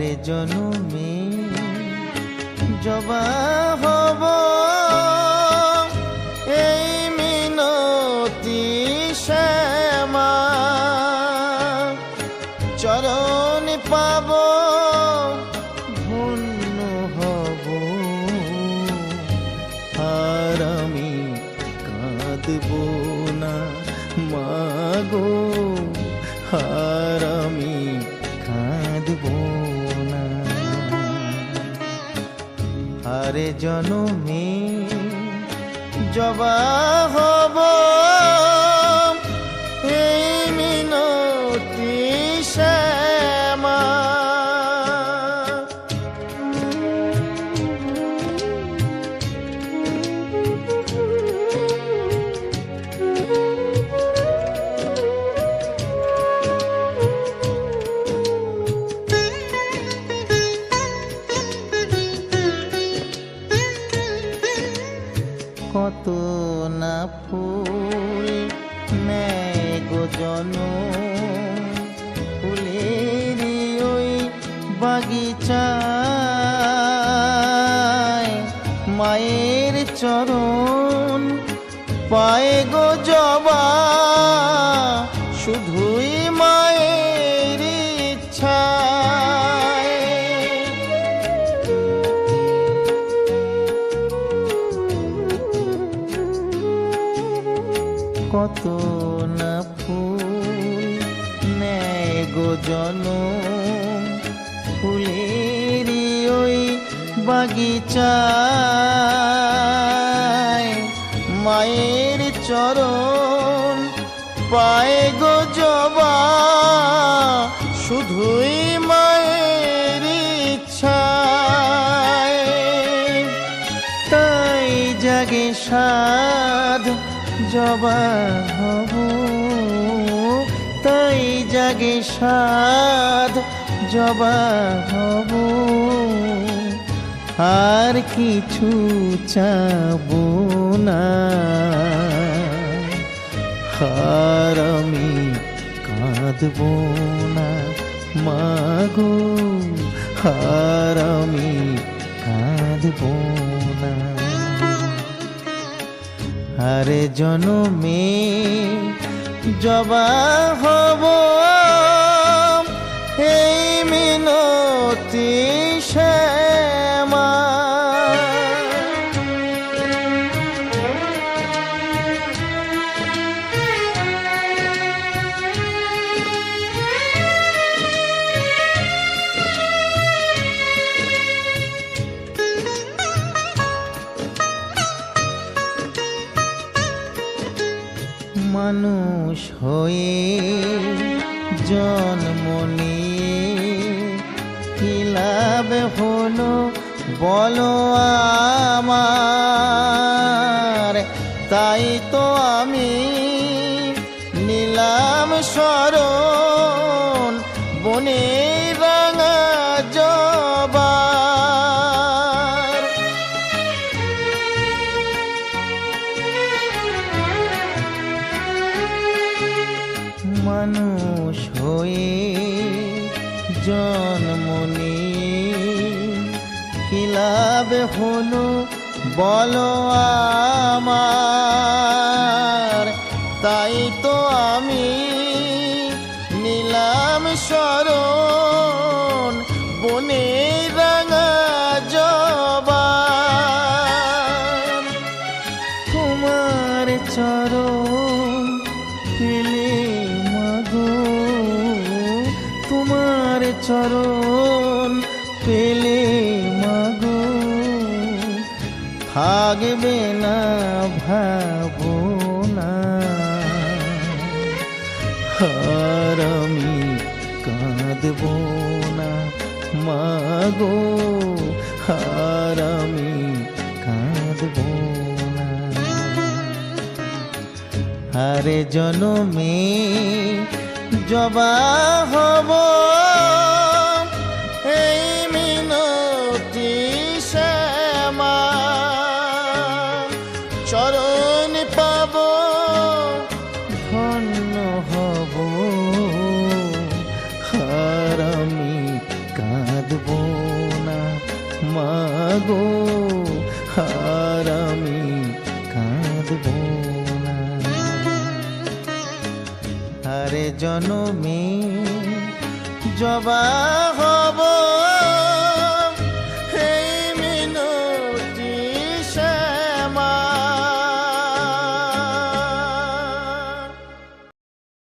হারে জনমে জবা হব এই মিনতি শ্যামা, চরণ পাব ধন্য হব, আর আমি কাঁদব না মাগো, আর আমি কাঁদব না। হারে জনমে জবা হব এই মিনতি শ্যামা। কত না ফুল নেয় গো জনম, ফুলেরই ওই বাগিচায় মায়ের চরণ পায়ে গো জবা, শুধুই মায়ের ইচ্ছায়। কত না ফুল নেয় গো জনম, ফুলেরই ওই বাগিচায় মায়ের চরণ পায়ে গো জবা, শুধুই মায়ের ইচ্ছায়। তাই জাগে সাধ জবা হব, তাই জাগে সাধ জবা হব, আর কিছু চাব না, আর আমি কাঁদব না মাগো, আর আমি কাঁদব না। হারে জনমে জবা হব এই মিনতি শ্যামা। মানুষ হয়ে জন্ম নিয়ে কি লাভ হলো বলো আমার, তাই তো আমি নিলাম শরণ বনে রাঙা জবা। মানুষ হয়ে জন্ম নিয়ে কি লাভ হলো বলো আমার, তাই তো আমি নিলাম শরণ বনে রাঙা জবা। তোমার চরণ পেলে মাগো, তোমার চরণ পেলে মাগো, থাকবে না ভাবনা, আর আমি কাঁদব না মাগো, আর আমি কাঁদব না। হারে জনমে জবা হব এই মিনতি শ্যামা, চরণ পাব ধন্য হব, আর আমি কাঁদব গো, আর আমি কাঁদব না। আরে জনমে জবা হব